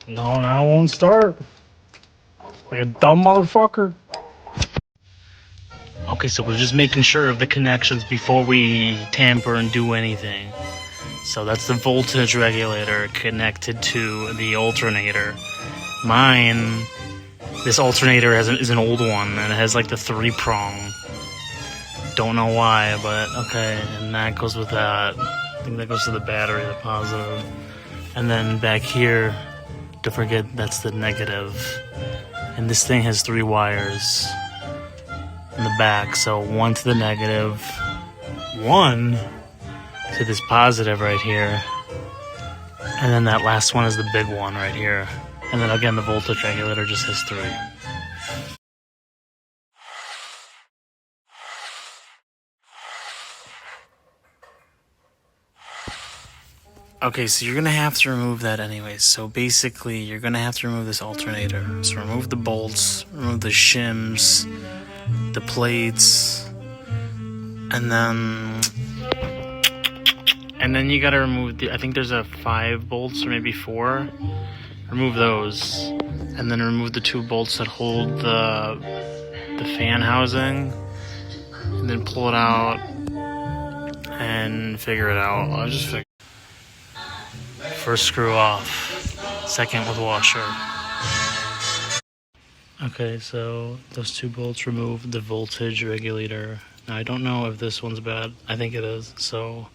No, now it won't start. Like a dumb motherfucker. Okay, so we're just making sure of the connections before we tamper and do anything. So that's the voltage regulator connected to the alternator. Mine, this alternator is an old one, and it has like the 3-prong. Don't know why, but okay. And that goes with that. I think that goes to the battery, the positive. And then back here, don't forget, that's the negative. And this thing has 3 wires in the back. So 1 to the negative, 1 to this positive right here. And then that last one is the big one right here. And then again, the voltage regulator just has 3. Okay, so you're gonna have to remove that anyways. So basically, you're gonna have to remove this alternator. So remove the bolts, remove the shims, the plates, and then you gotta remove I think there's a 5 bolts or maybe 4. Remove those, and then remove the 2 bolts that hold the fan housing, and then pull it out and figure it out. I'll just figure. First screw off, second with washer. Okay, so those 2 bolts remove the voltage regulator. Now I don't know if this one's bad. I think it is. So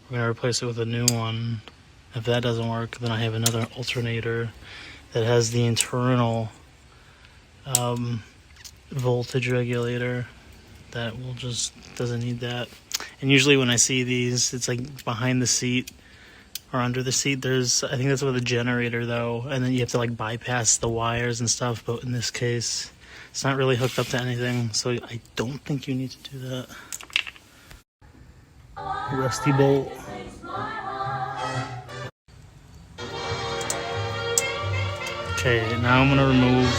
we're gonna replace it with a new one. If that doesn't work, then I have another alternator that has the internal voltage regulator that will just doesn't need that. And usually when I see these, it's like behind the seat or under the seat. I think that's with a generator though, and then you have to like bypass the wires and stuff. But in this case, it's not really hooked up to anything, so I don't think you need to do that. Rusty bolt. Okay, now I'm gonna remove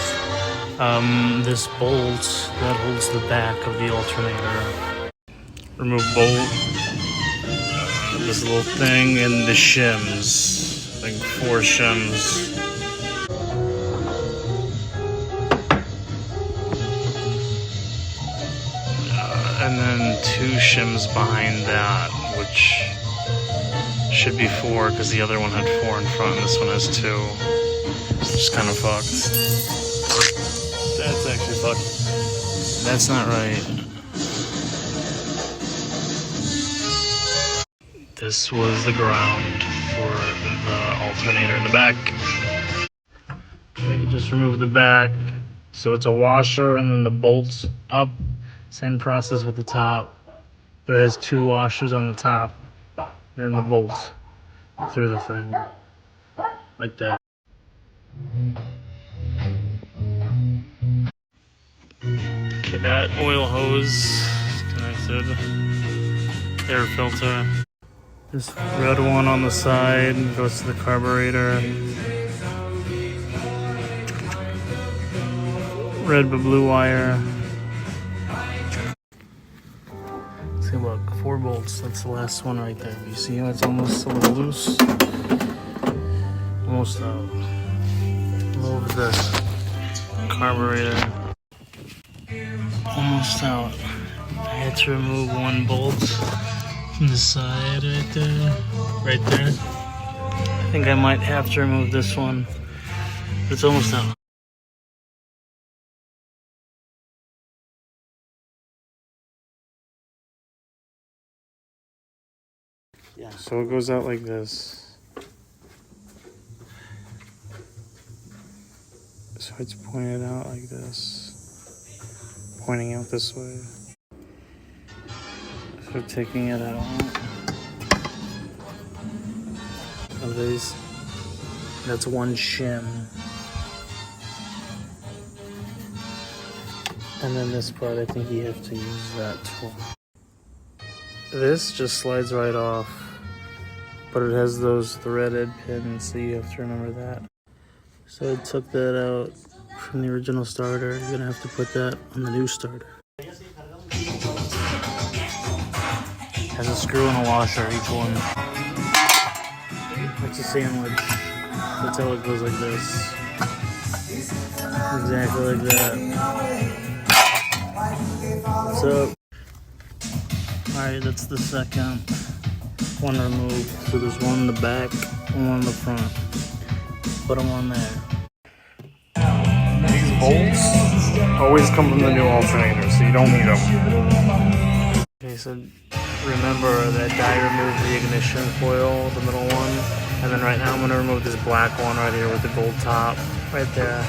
this bolt that holds the back of the alternator. Remove bolt, this little thing, and the shims, like 4 shims. And then 2 shims behind that, which should be 4 because the other one had 4 in front and this one has 2. It's kind of fucked. That's actually fucked. That's not right. This was the ground for the alternator in the back. You just remove the back. So it's a washer and then the bolts up. Same process with the top. But it has 2 washers on the top. And the bolts through the thing. Like that. Okay, that oil hose is connected. Air filter. This red one on the side goes to the carburetor. Red but blue wire. See, look, 4 bolts. That's the last one right there. You see how it's almost a little loose? Almost out. Move the carburetor. Almost out. I had to remove 1 bolt from the side right there. Right there. I think I might have to remove this one. But it's almost out. Yeah, so it goes out like this. So it's pointed out like this. Pointing out this way. So taking it out of these. That's 1 shim. And then this part, I think you have to use that tool. This just slides right off, but it has those threaded pins, so you have to remember that. So I took that out from the original starter. You're gonna have to put that on the new starter. Has a screw and a washer, each one. It's a sandwich. until it goes like this. Exactly like that. So, alright, that's the second one removed. So there's one in the back and one in the front. Put them on there. These bolts always come from the new alternator, so you don't need them. Okay, so remember that guy removed the ignition coil, the middle one, and then right now I'm going to remove this black one right here with the gold top right there,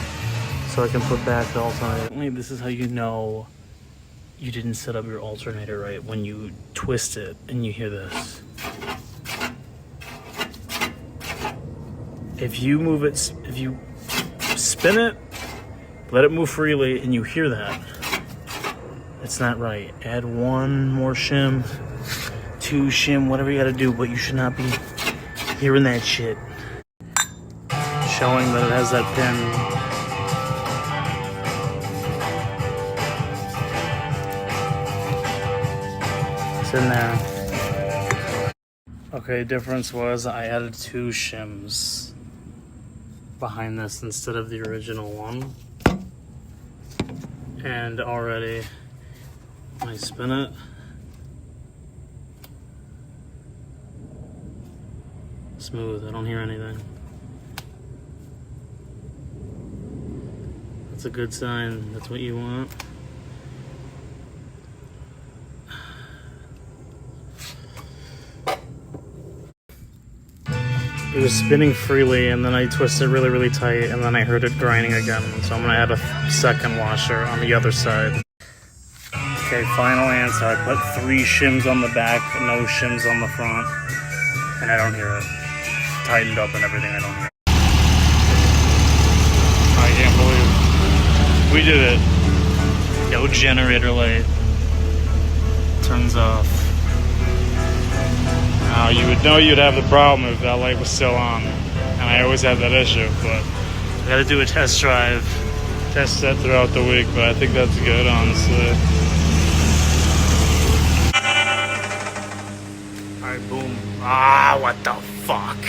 so I can put back the alternator. This is how you know you didn't set up your alternator right, when you twist it and you hear this. If you move it, if you spin it, let it move freely, and you hear that, it's not right. Add one more shim, 2 shim, whatever you gotta do, but you should not be hearing that shit. Showing that it has that pin. It's in there. Okay, difference was I added 2 shims behind this instead of the original one. And already, when I spin it, smooth, I don't hear anything. That's a good sign, that's what you want. It was spinning freely, and then I twisted really, really tight, and then I heard it grinding again. So I'm gonna add a second washer on the other side. Okay, final answer. I put 3 shims on the back, no shims on the front, and I don't hear it. Tightened up and everything, I don't hear it. I can't believe we did it. No generator light. Turns off. Now, you would know you'd have the problem if that light was still on. And I always have that issue, but I gotta do a test drive. Test that throughout the week, but I think that's good, honestly. Alright, boom. Ah, what the fuck?